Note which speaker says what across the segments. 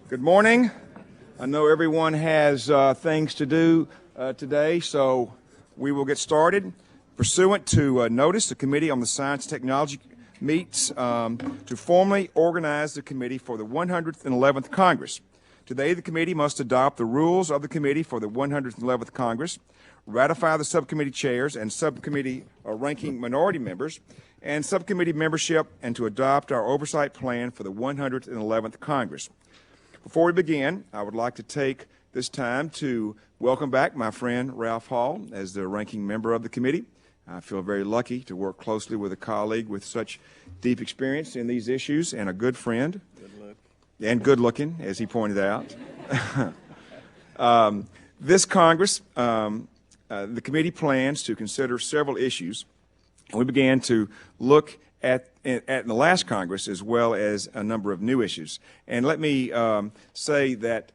Speaker 1: Good morning. I know everyone has things to do today, so we will get started. Pursuant to notice, the Committee on the Science and Technology meets to formally organize the committee for the 111th Congress. Today, the committee must adopt the rules of the committee for the 111th Congress, ratify the subcommittee chairs and subcommittee ranking minority members, and subcommittee membership, and to adopt our oversight plan for the 111th Congress. Before we begin, I would like to take this time to welcome back my friend Ralph Hall as the ranking member of the committee. I feel very lucky to work closely with a colleague with such deep experience in these issues and a good friend. And good looking, as he pointed out. This Congress, the committee plans to consider several issues. We began to look at the last Congress as well as a number of new issues. And let me say that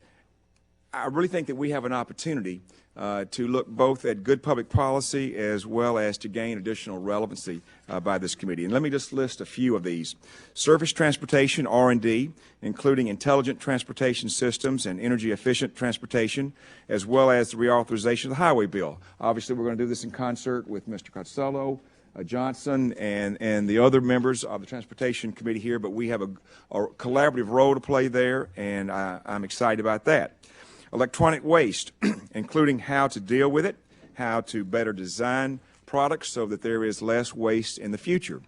Speaker 1: I really think that we have an opportunity to look both at good public policy as well as to gain additional relevancy by this committee. And let me just list a few of these. Surface transportation, R&D, including intelligent transportation systems and energy-efficient transportation, as well as the reauthorization of the highway bill. Obviously, we're going to do this in concert with Mr. Costello, Johnson, and the other members of the Transportation Committee here, but we have a collaborative role to play there, and I'm excited about that. Electronic waste, including how to deal with it, how to better design products so that there is less waste in the future.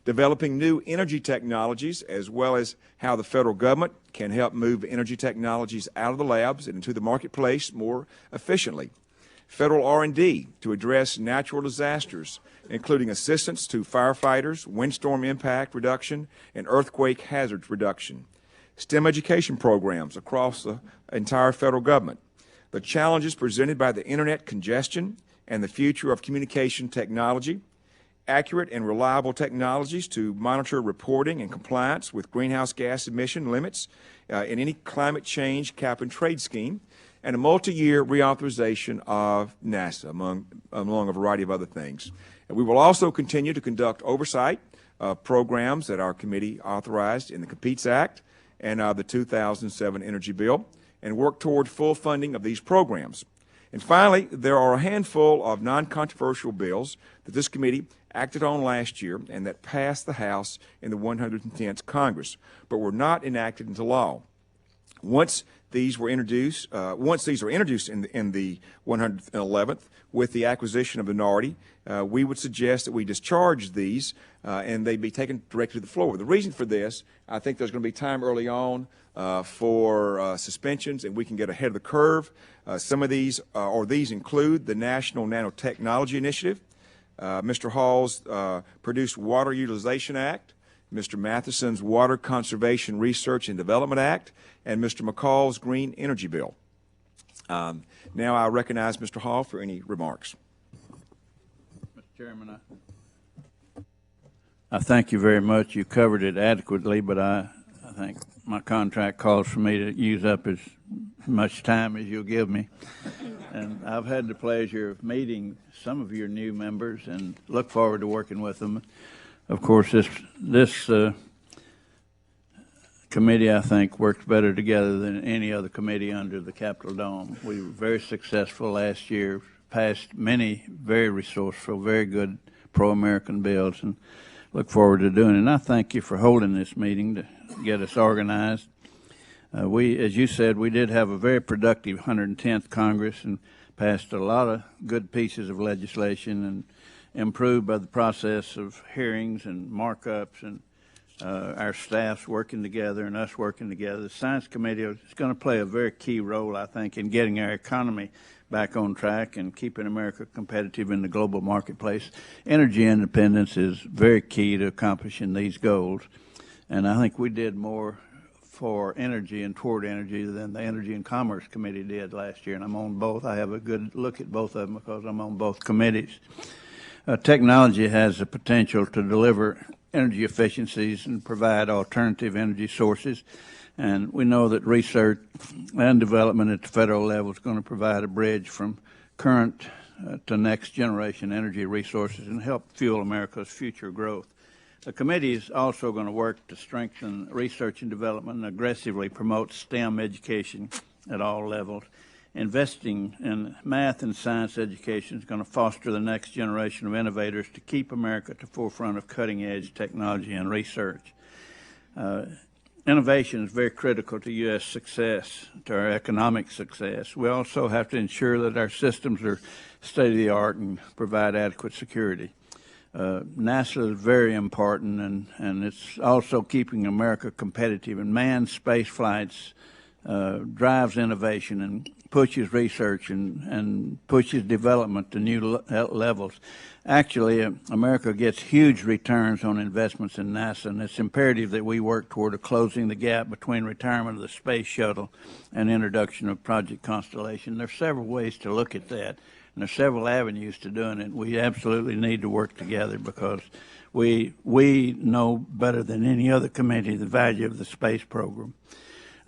Speaker 1: Developing new energy technologies, as well as how the federal government can help move energy technologies out of the labs and into the marketplace more efficiently. Federal R&D to address natural disasters, including assistance to firefighters, windstorm impact reduction, and earthquake hazard reduction. STEM education programs across the entire federal government. The challenges presented by the internet congestion and the future of communication technology. Accurate and reliable technologies to monitor reporting and compliance with greenhouse gas emission limits in any climate change cap and trade scheme, and a multi-year reauthorization of NASA, among a variety of other things. And we will also continue to conduct oversight of programs that our committee authorized in the Competes Act and the 2007 Energy Bill, and work toward full funding of these programs. And finally, there are a handful of non-controversial bills that this committee acted on last year and that passed the House in the 110th Congress, but were not enacted into law. Once these are introduced in the 111th with the acquisition of minority, we would suggest that we discharge these and they be taken directly to the floor. The reason for this, I think there's going to be time early on for suspensions, and we can get ahead of the curve. Some of these include the National Nanotechnology Initiative, Mr. Hall's produced Water Utilization Act, Mr. Matheson's Water Conservation Research and Development Act, and Mr. McCall's Green Energy Bill. Now I recognize Mr. Hall for any remarks.
Speaker 2: Mr. Chairman, I thank you very much. You covered it adequately, but I think my contract calls for me to use up as much time as you'll give me. And I've had the pleasure of meeting some of your new members and look forward to working with them. Of course, this committee, I think, works better together than any other committee under the Capitol Dome. We were very successful last year, passed many very resourceful, very good pro-American bills, and look forward to doing it. And I thank you for holding this meeting to get us organized. As you said, we did have a very productive 110th Congress and passed a lot of good pieces of legislation and improved by the process of hearings and markups and our staffs working together and us working together. The Science Committee is going to play a very key role, I think, in getting our economy back on track and keeping America competitive in the global marketplace. Energy independence is very key to accomplishing these goals. And I think we did more for energy and toward energy than the Energy and Commerce Committee did last year. And I'm on both. I have a good look at both of them because I'm on both committees. Technology has the potential to deliver energy efficiencies and provide alternative energy sources. And we know that research and development at the federal level is going to provide a bridge from current to next generation energy resources and help fuel America's future growth. The committee is also going to work to strengthen research and development and aggressively promote STEM education at all levels. Investing in math and science education is going to foster the next generation of innovators to keep America at the forefront of cutting-edge technology and research. Innovation is very critical to U.S. success, to our economic success. We also have to ensure that our systems are state-of-the-art and provide adequate security. NASA is very important, and it's also keeping America competitive. And manned space flights drives innovation and pushes research and pushes development to new levels. Actually, America gets huge returns on investments in NASA, and it's imperative that we work toward closing the gap between retirement of the space shuttle and introduction of Project Constellation. There are several ways to look at that, and there are several avenues to doing it. We absolutely need to work together because we know better than any other committee the value of the space program.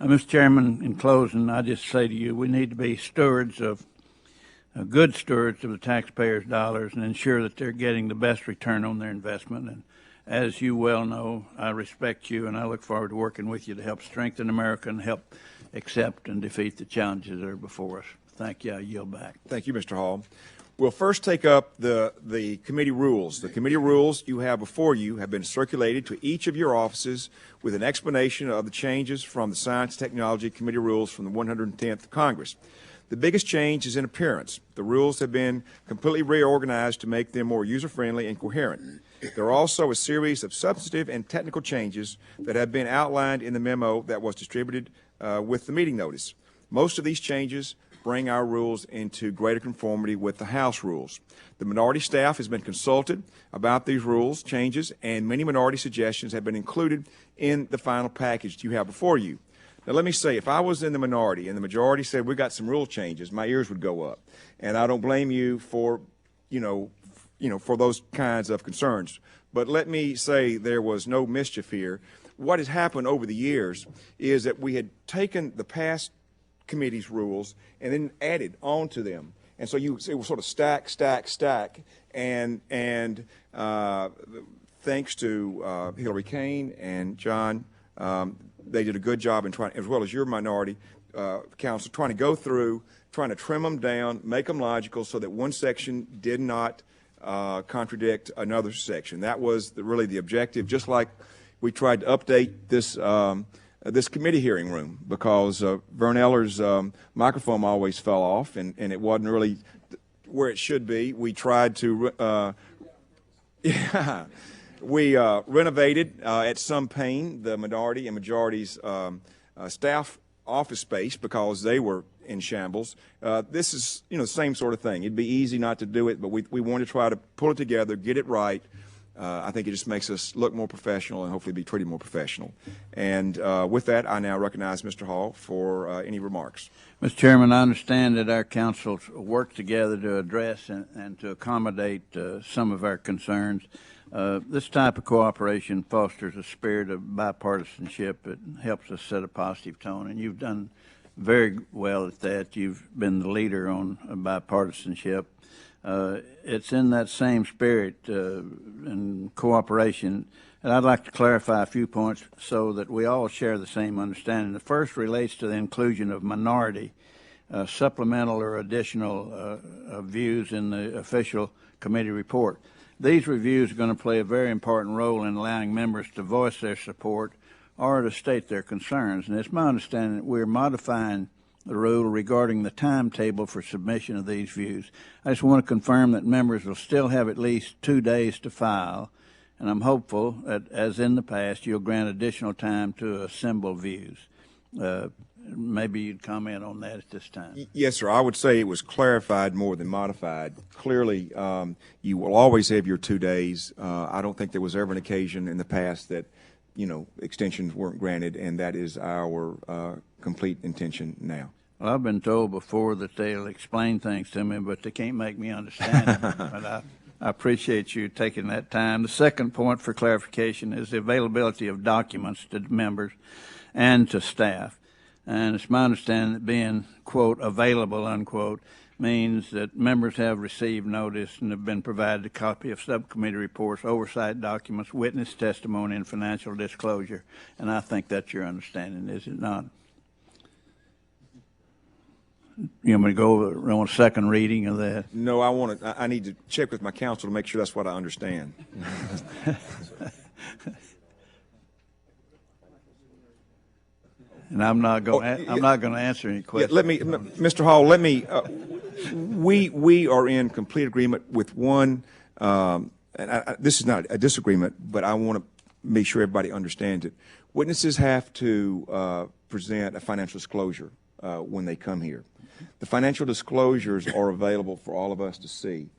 Speaker 2: Mr. Chairman, in closing, I just say to you, we need to be good stewards of the taxpayers' dollars and ensure that they're getting the best return on their investment. And as you well know, I respect you, and I look forward to working with you to help strengthen America and help accept and defeat the challenges that are before us. Thank you. I yield back.
Speaker 1: Thank you, Mr. Hall. We'll first take up the committee rules. The committee rules you have before you have been circulated to each of your offices with an explanation of the changes from the Science and Technology Committee rules from the 110th Congress. The biggest change is in appearance. The rules have been completely reorganized to make them more user-friendly and coherent. There are also a series of substantive and technical changes that have been outlined in the memo that was distributed with the meeting notice. Most of these changes bring our rules into greater conformity with the House rules. The minority staff has been consulted about these rules changes, and many minority suggestions have been included in the final package that you have before you. Now, let me say, if I was in the minority and the majority said we got some rule changes, my ears would go up. And I don't blame you for, for those kinds of concerns. But let me say there was no mischief here. What has happened over the years is that we had taken the past committee's rules and then added on to them. And so it was sort of stack, and thanks to Hillary Kane and John, they did a good job in trying, as well as your minority council, trying to go through, trying to trim them down, make them logical so that one section did not contradict another section. That was really the objective, just like we tried to update this committee hearing room because Vern Eller's microphone always fell off and it wasn't really where it should be. We tried to, we renovated at some pain the minority and majority's staff office space because they were in shambles. This is, the same sort of thing. It'd be easy not to do it, but we want to try to pull it together, get it right. I think it just makes us look more professional and hopefully be treated more professional. And with that, I now recognize Mr. Hall for any remarks.
Speaker 2: Mr. Chairman, I understand that our councils work together to address and to accommodate some of our concerns. This type of cooperation fosters a spirit of bipartisanship. It helps us set a positive tone, and you've done very well at that. You've been the leader on bipartisanship. It's in that same spirit and cooperation, and I'd like to clarify a few points so that we all share the same understanding. The first relates to the inclusion of minority, supplemental or additional views in the official committee report. These reviews are going to play a very important role in allowing members to voice their support or to state their concerns. And it's my understanding that we're modifying the rule regarding the timetable for submission of these views. I just want to confirm that members will still have at least 2 days to file, and I'm hopeful that, as in the past, you'll grant additional time to assemble views. Maybe you'd comment on that at this time.
Speaker 1: Yes, sir. I would say it was clarified more than modified. Clearly, you will always have your 2 days. I don't think there was ever an occasion in the past that, extensions weren't granted, and that is our complete intention now.
Speaker 2: Well, I've been told before that they'll explain things to me, but they can't make me understand them. But I appreciate you taking that time. The second point for clarification is the availability of documents to members and to staff. And it's my understanding that being, quote, available, unquote, means that members have received notice and have been provided a copy of subcommittee reports, oversight documents, witness testimony, and financial disclosure. And I think that's your understanding, is it not? You want me to go over on a second reading of that?
Speaker 1: No, I need to check with my counsel to make sure that's what I understand.
Speaker 2: And I'm not going to answer any
Speaker 1: Yeah,
Speaker 2: questions.
Speaker 1: Mr. Hall, we are in complete agreement with one, and this is not a disagreement, but I want to make sure everybody understands it. Witnesses have to present a financial disclosure when they come here. The financial disclosures are available for all of us to see.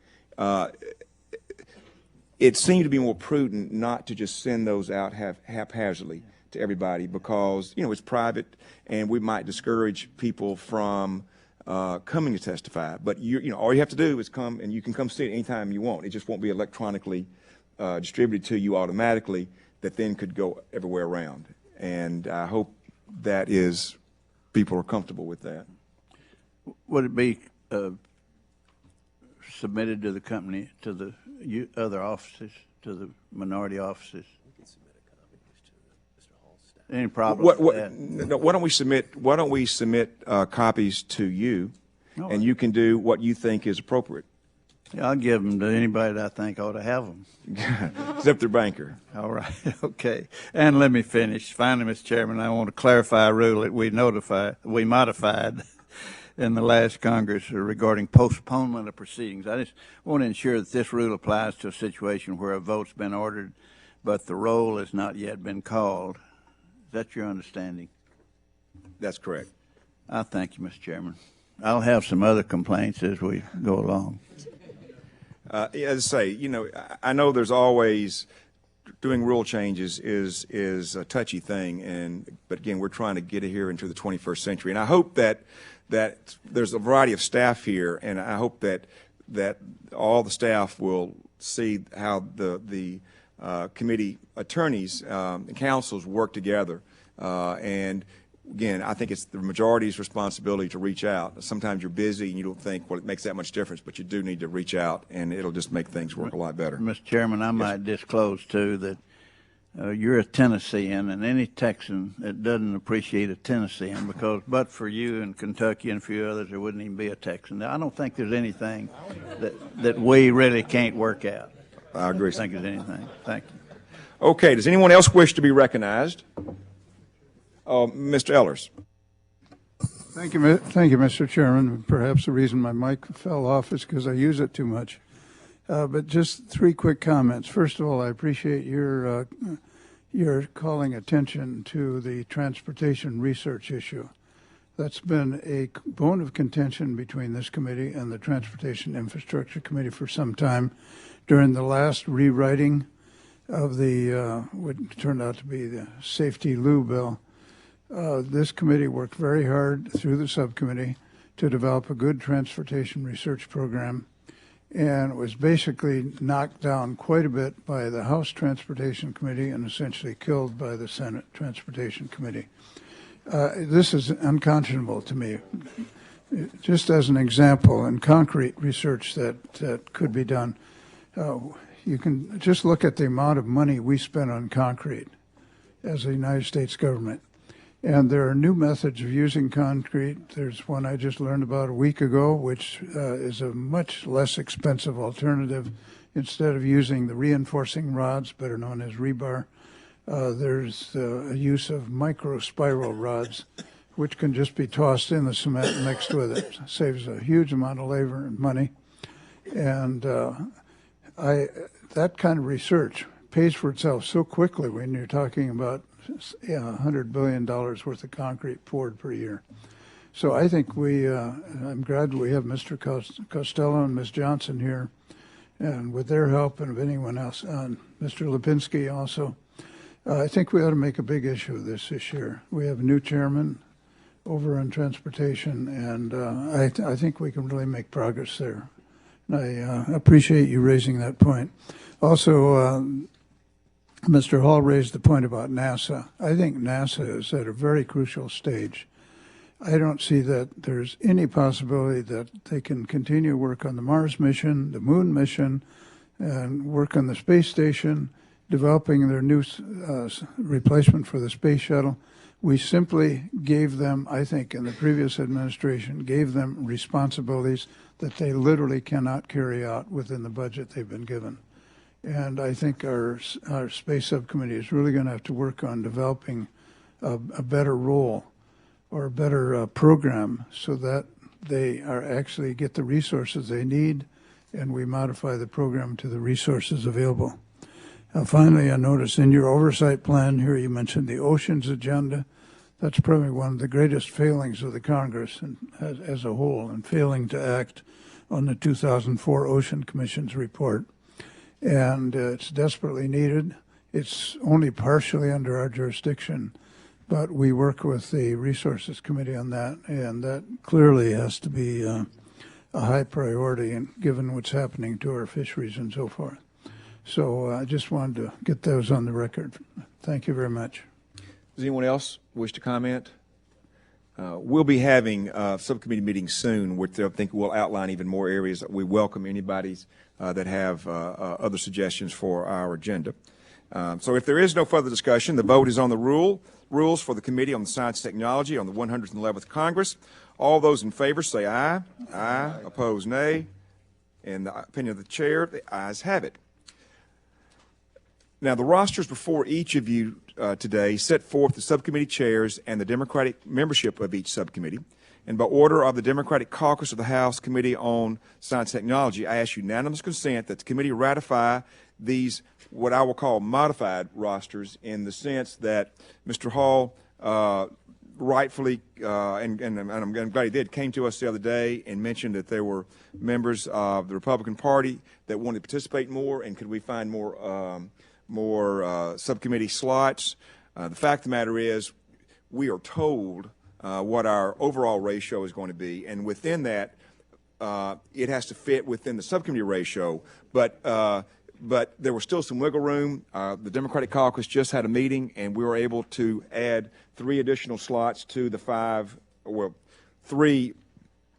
Speaker 1: It seemed to be more prudent not to just send those out haphazardly to everybody because, it's private and we might discourage people from coming to testify. But, all you have to do is come, and you can come see it anytime you want. It just won't be electronically distributed to you automatically that then could go everywhere around. And I hope people are comfortable with that.
Speaker 2: Would it be submitted to the company, to the other offices, to the minority offices? Any problem with that?
Speaker 1: No, why don't we submit copies to you, and you can do what you think is appropriate.
Speaker 2: Yeah, I'll give them to anybody that I think ought to have them.
Speaker 1: Except their banker.
Speaker 2: All right, okay. And let me finish. Finally, Mr. Chairman, I want to clarify a rule that we modified in the last Congress regarding postponement of proceedings. I just want to ensure that this rule applies to a situation where a vote's been ordered, but the roll has not yet been called. Is that your understanding?
Speaker 1: That's correct.
Speaker 2: I thank you, Mr. Chairman. I'll have some other complaints as we go along.
Speaker 1: As I say, I know there's always doing rule changes is a touchy thing, but again, we're trying to get it here into the 21st century, and I hope that there's a variety of staff here, and I hope that all the staff will see how the committee attorneys and counsels work together, and again, I think it's the majority's responsibility to reach out. Sometimes you're busy and you don't think, well, it makes that much difference, but you do need to reach out, and it'll just make things work a lot better.
Speaker 2: Mr. Chairman, I might disclose, too, that you're a Tennessean, and any Texan that doesn't appreciate a Tennessean, because but for you and Kentucky and a few others, there wouldn't even be a Texan. I don't think there's anything that we really can't work out.
Speaker 1: I agree.
Speaker 2: I don't think there's anything. Thank you.
Speaker 1: Okay, does anyone else wish to be recognized? Mr. Ellers.
Speaker 3: Thank you, Mr. Chairman. Perhaps the reason my mic fell off is because I use it too much. But just three quick comments. First of all, I appreciate your calling attention to the transportation research issue. That's been a bone of contention between this committee and the Transportation Infrastructure Committee for some time. During the last rewriting of the what turned out to be the Safety Lou bill, this committee worked very hard through the subcommittee to develop a good transportation research program, and it was basically knocked down quite a bit by the House Transportation Committee and essentially killed by the Senate Transportation Committee. This is unconscionable to me. Just as an example, in concrete research that could be done, you can just look at the amount of money we spend on concrete as the United States government. And there are new methods of using concrete. There's one I just learned about a week ago, which is a much less expensive alternative. Instead of using the reinforcing rods, better known as rebar, there's a use of micro-spiral rods, which can just be tossed in the cement mixed with it. It saves a huge amount of labor and money. And that kind of research pays for itself so quickly when you're talking about $100 billion worth of concrete poured per year. So I think I'm glad we have Mr. Costello and Ms. Johnson here, and with their help and of anyone else, and Mr. Lipinski also, I think we ought to make a big issue of this year. We have a new chairman over on transportation, and I think we can really make progress there. And I appreciate you raising that point. Also, Mr. Hall raised the point about NASA. I think NASA is at a very crucial stage. I don't see that there's any possibility that they can continue work on the Mars mission, the Moon mission, and work on the space station, developing their new replacement for the space shuttle. We simply gave them, I think, in the previous administration, gave them responsibilities that they literally cannot carry out within the budget they've been given. And I think our space subcommittee is really going to have to work on developing a better role or a better program so that they are actually get the resources they need, and we modify the program to the resources available. Finally, I noticed in your oversight plan here, you mentioned the oceans agenda. That's probably one of the greatest failings of the Congress and as a whole, in failing to act on the 2004 Ocean Commission's report. And it's desperately needed. It's only partially under our jurisdiction, but we work with the Resources Committee on that, and that clearly has to be a high priority, and given what's happening to our fisheries and so forth. So I just wanted to get those on the record. Thank you very much.
Speaker 1: Does anyone else wish to comment? We'll be having subcommittee meetings soon, which I think will outline even more areas. We welcome anybody's that have other suggestions for our agenda. So if there is no further discussion, the vote is on the rules for the Committee on Science and Technology on the 111th Congress. All those in favor say aye. Aye. Opposed, nay. In the opinion of the chair, the ayes have it. Now, the rosters before each of you today set forth the subcommittee chairs and the Democratic membership of each subcommittee. And by order of the Democratic Caucus of the House Committee on Science and Technology, I ask unanimous consent that the committee ratify these, what I will call modified rosters, in the sense that Mr. Hall rightfully, and I'm glad he did, came to us the other day and mentioned that there were members of the Republican Party that wanted to participate more, and could we find more subcommittee slots. The fact of the matter is, we are told what our overall ratio is going to be, and within that, it has to fit within the subcommittee ratio. But there was still some wiggle room. The Democratic Caucus just had a meeting, and we were able to add 3 additional slots to the 5, well, 3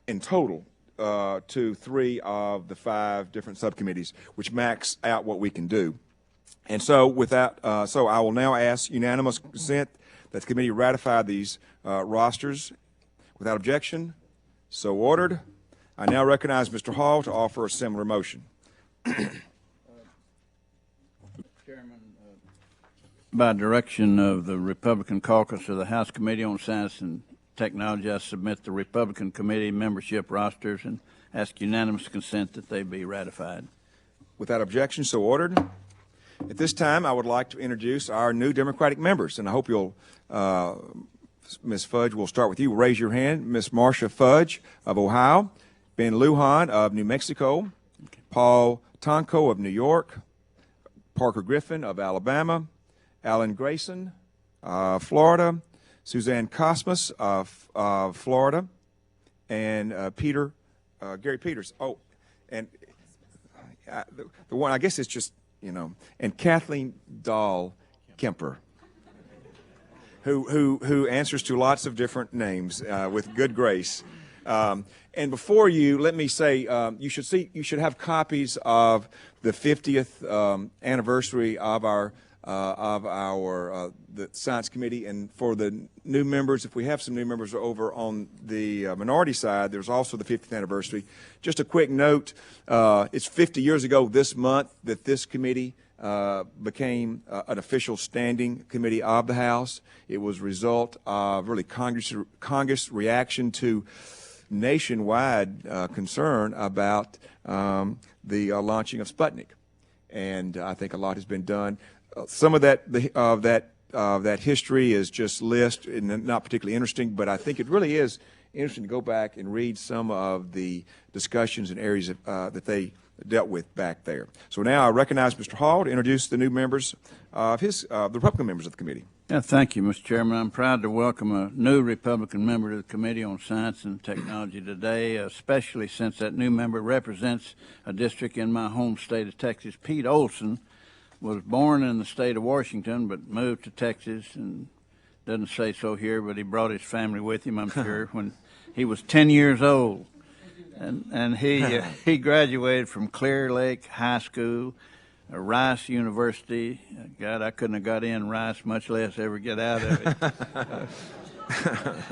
Speaker 1: in total, to 3 of the 5 different subcommittees, which max out what we can do. And so with that, so I will now ask unanimous consent that the committee ratify these rosters. Without objection, so ordered. I now recognize Mr. Hall to offer a similar motion.
Speaker 2: Chairman, by direction of the Republican Caucus of the House Committee on Science and Technology, I submit the Republican Committee membership rosters and ask unanimous consent that they be ratified.
Speaker 1: Without objection, so ordered. At this time, I would like to introduce our new Democratic members, and I hope you'll, Ms. Fudge, we'll start with you. Raise your hand. Ms. Marcia Fudge of Ohio, Ben Lujan of New Mexico, Paul Tonko of New York, Parker Griffin of Alabama, Alan Grayson of Florida, Suzanne Cosmas of Florida, and Gary Peters. Oh, and the one, I guess it's just, you know, and Kathleen Dahl Kemper, who answers to lots of different names with good grace. And before you, let me say, you should have copies of the 50th anniversary of the Science Committee. And for the new members, if we have some new members over on the minority side, there's also the 50th anniversary. Just a quick note, it's 50 years ago this month that this committee became an official standing committee of the House. It was a result of really Congress' reaction to nationwide concern about the launching of Sputnik, and I think a lot has been done. Some of that history is just listed and not particularly interesting, but I think it really is interesting to go back and read some of the discussions and areas that they dealt with back there. So now I recognize Mr. Hall to introduce the new members of the Republican members of the committee.
Speaker 2: Yeah, thank you, Mr. Chairman. I'm proud to welcome a new Republican member to the Committee on Science and Technology today, especially since that new member represents a district in my home state of Texas. Pete Olson was born in the state of Washington but moved to Texas and doesn't say so here, but he brought his family with him, I'm sure, when he was 10 years old. And he graduated from Clear Lake High School, Rice University. God, I couldn't have got in Rice, much less ever get out of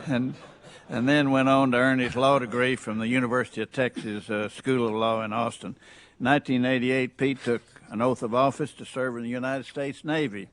Speaker 2: it. And then went on to earn his law degree from the University of Texas School of Law in Austin. In 1988, Pete took an oath of office to serve in the United States Navy.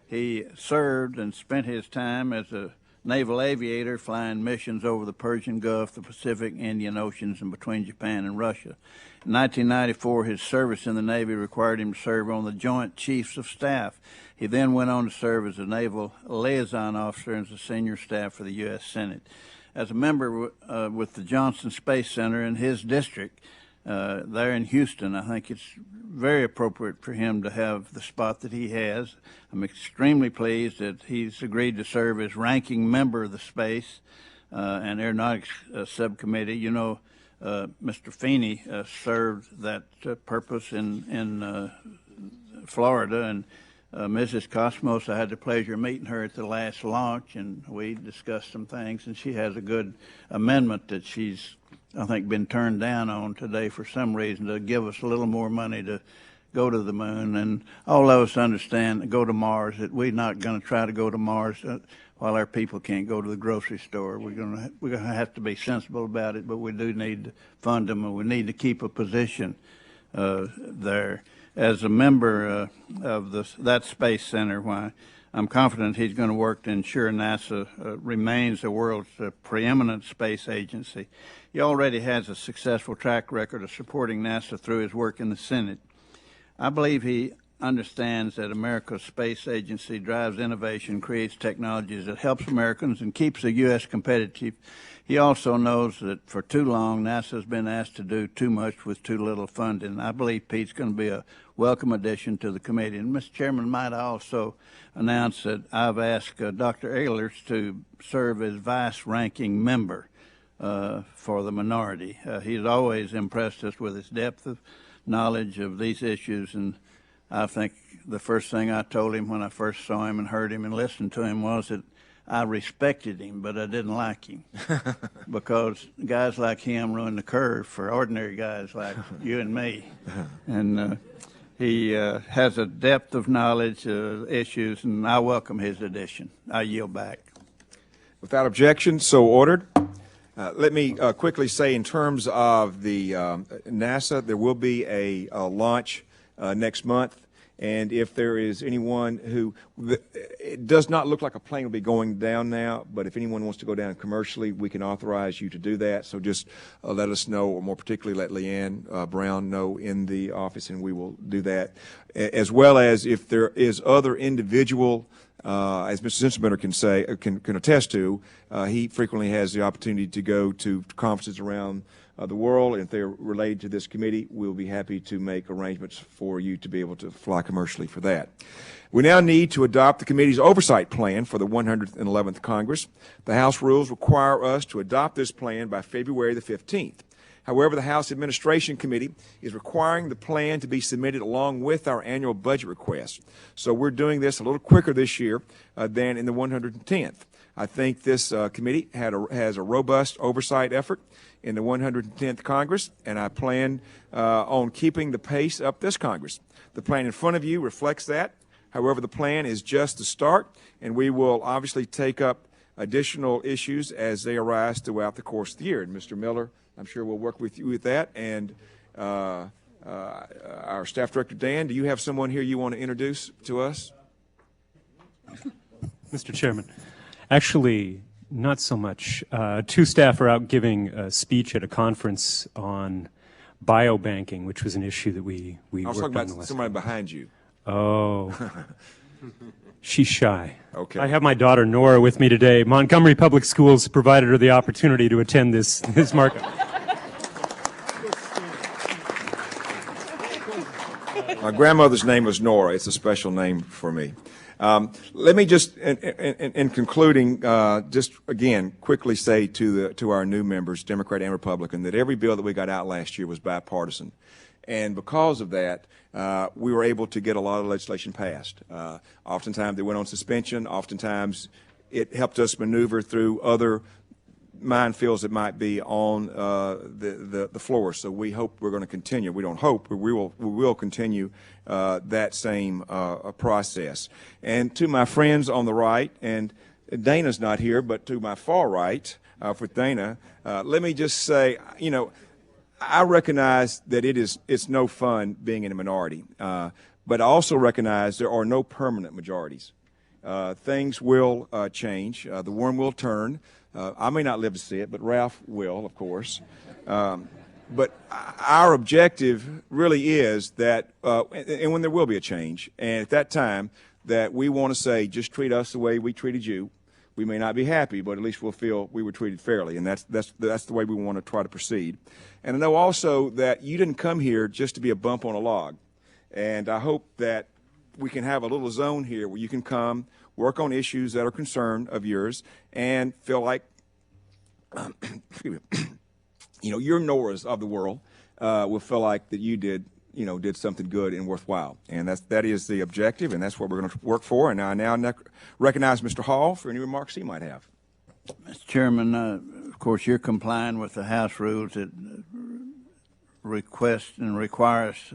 Speaker 2: He served and spent his time as a naval aviator flying missions over the Persian Gulf, the Pacific, Indian Oceans, and between Japan and Russia. In 1994, his service in the Navy required him to serve on the Joint Chiefs of Staff. He then went on to serve as a naval liaison officer and as a senior staff for the U.S. Senate. As a member with the Johnson Space Center in his district there in Houston, I think it's very appropriate for him to have the spot that he has. I'm extremely pleased that he's agreed to serve as ranking member of the Space and Aeronautics Subcommittee. You know, Mr. Feeney served that purpose in Florida, and Mrs. Cosmos, I had the pleasure of meeting her at the last launch, and we discussed some things, and she has a good amendment that she's, I think, been turned down on today for some reason, to give us a little more money to go to the moon. And all of us understand, go to Mars, that we're not going to try to go to Mars while our people can't go to the grocery store. We're going to have to be sensible about it, but we do need to fund them, and we need to keep a position there. As a member of that Space Center, why I'm confident he's going to work to ensure NASA remains the world's preeminent space agency. He already has a successful track record of supporting NASA through his work in the Senate. I believe he understands that America's space agency drives innovation, creates technologies that helps Americans and keeps the U.S. competitive. He also knows that for too long, NASA has been asked to do too much with too little funding. I believe Pete's going to be a welcome addition to the committee. And, Mr. Chairman, might I also announce that I've asked Dr. Ehlers to serve as vice-ranking member for the minority. He's always impressed us with his depth of knowledge of these issues, and I think the first thing I told him when I first saw him and heard him and listened to him was that I respected him, but I didn't like him because guys like him run the curve for ordinary guys like you and me. And he has a depth of knowledge of issues, and I welcome his addition. I yield back.
Speaker 1: Without objection, so ordered. Let me quickly say, in terms of the NASA, there will be a launch next month. And if there is anyone who, it does not look like a plane will be going down now, but if anyone wants to go down commercially, we can authorize you to do that. So just let us know, or more particularly let Leanne Brown know in the office, and we will do that. As well as if there is other individual, as Mr. Sensenbrenner can attest to, he frequently has the opportunity to go to conferences around the world, and if they're related to this committee, we'll be happy to make arrangements for you to be able to fly commercially for that. We now need to adopt the committee's oversight plan for the 111th Congress. The House rules require us to adopt this plan by February the 15th. However, the House Administration Committee is requiring the plan to be submitted along with our annual budget request. So we're doing this a little quicker this year than in the 110th. I think this committee has a robust oversight effort in the 110th Congress, and I plan on keeping the pace up this Congress. The plan in front of you reflects that. However, the plan is just the start, and we will obviously take up additional issues as they arise throughout the course of the year. And Mr. Miller, I'm sure we'll work with you with that. And our Staff Director, Dan, do you have someone here you want to introduce to us?
Speaker 4: Mr. Chairman, actually, not so much. Two staff are out giving a speech at a conference on biobanking, which was an issue that we
Speaker 1: I was
Speaker 4: worked
Speaker 1: talking
Speaker 4: on the
Speaker 1: about
Speaker 4: last
Speaker 1: somebody behind you.
Speaker 4: Oh. She's shy.
Speaker 1: Okay.
Speaker 4: I have my daughter Nora with me today. Montgomery Public Schools provided her the opportunity to attend this markup.
Speaker 1: My grandmother's name was Nora. It's a special name for me. Let me just, in concluding, just again quickly say to our new members, Democrat and Republican, that every bill that we got out last year was bipartisan, and because of that, we were able to get a lot of legislation passed. Oftentimes they went on suspension. Oftentimes it helped us maneuver through other minefields that might be on the floor. So we hope we're going to continue. We don't hope, but we will continue that same process. And to my friends on the right, and Dana's not here, but to my far right, for Dana, let me just say, you know, I recognize that it's no fun being in a minority, but I also recognize there are no permanent majorities. Things will change. The worm will turn. I may not live to see it, but Ralph will, of course. But our objective really is that, and when there will be a change, and at that time, that we want to say, just treat us the way we treated you. We may not be happy, but at least we'll feel we were treated fairly, and that's the way we want to try to proceed. And I know also that you didn't come here just to be a bump on a log, and I hope that we can have a little zone here where you can come, work on issues that are concern of yours, and feel like, you know, your Noras of the world will feel like that you did something good and worthwhile. And that is the objective, and that's what we're going to work for. And I now recognize Mr. Hall for any remarks he might have.
Speaker 2: Mr. Chairman, of course, you're complying with the House rules that request and requires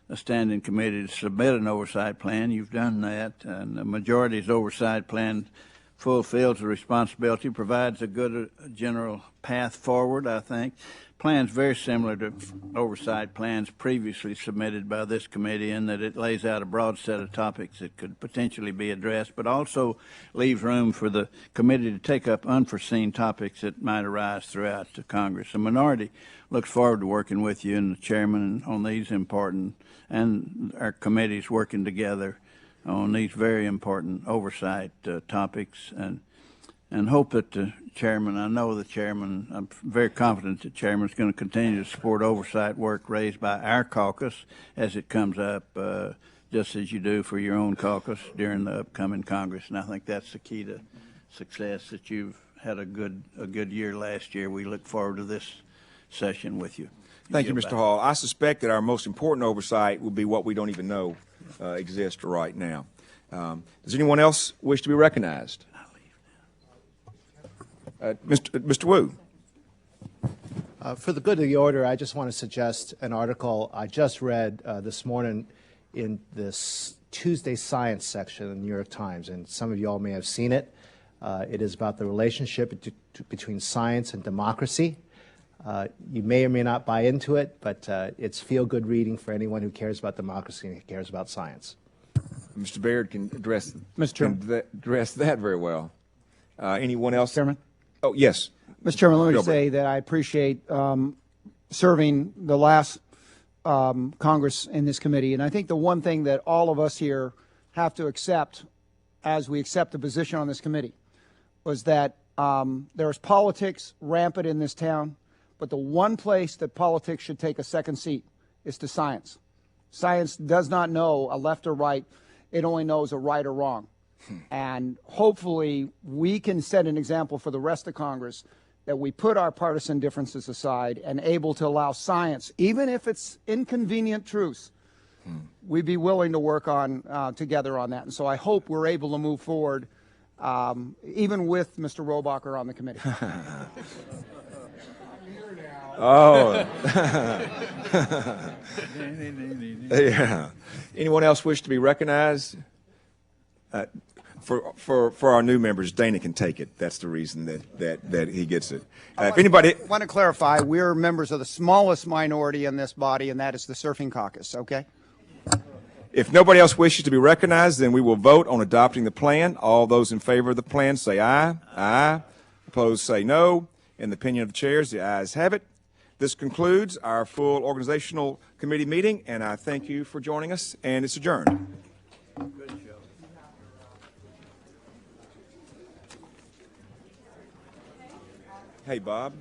Speaker 2: a standing committee to submit an oversight plan. You've done that, and the majority's oversight plan fulfills the responsibility, provides a good general path forward, I think. Plan's very similar to oversight plans previously submitted by this committee in that it lays out a broad set of topics that could potentially be addressed, but also leaves room for the committee to take up unforeseen topics that might arise throughout the Congress. The minority looks forward to working with you and the chairman on these important, and our committees working together on these very important oversight topics, and hope that the chairman, I know the chairman, I'm very confident the chairman is going to continue to support oversight work raised by our caucus as it comes up, just as you do for your own caucus during the upcoming Congress. And I think that's the key to success, that you've had a good year last year. We look forward to this session with you.
Speaker 1: Thank you, Mr. Hall. I suspect that our most important oversight will be what we don't even know exists right now. Does anyone else wish to be recognized? Mr. Wu.
Speaker 5: For the good of the order, I just want to suggest an article I just read this morning in this Tuesday Science section of the New York Times, and some of you all may have seen it. It is about the relationship between science and democracy. You may or may not buy into it, but it's feel-good reading for anyone who cares about democracy and cares about science.
Speaker 1: Mr. Baird can address that very well. Anyone else?
Speaker 6: Chairman?
Speaker 1: Oh, yes.
Speaker 6: Mr. Chairman, let me
Speaker 1: Gilbert.
Speaker 6: say that I appreciate serving the last Congress in this committee. And I think the one thing that all of us here have to accept as we accept the position on this committee was that there's politics rampant in this town, but the one place that politics should take a second seat is to science. Science does not know a left or right. It only knows a right or wrong. And hopefully we can set an example for the rest of Congress that we put our partisan differences aside and able to allow science, even if it's inconvenient truths, we'd be willing to work on together on that. And so I hope we're able to move forward, even with Mr. Robacher on the committee.
Speaker 1: Oh. Yeah. Anyone else wish to be recognized? For our new members, Dana can take it. That's the reason that he gets it. If anybody
Speaker 6: I want to clarify, we're members of the smallest minority in this body, and that is the Surfing Caucus, okay?
Speaker 1: If nobody else wishes to be recognized, then we will vote on adopting the plan. All those in favor of the plan say aye. Aye. Opposed say no. In the opinion of the chairs, the ayes have it. This concludes our full organizational committee meeting, and I thank you for joining us, and it's adjourned.
Speaker 2: Good show.
Speaker 1: Hey, Bob.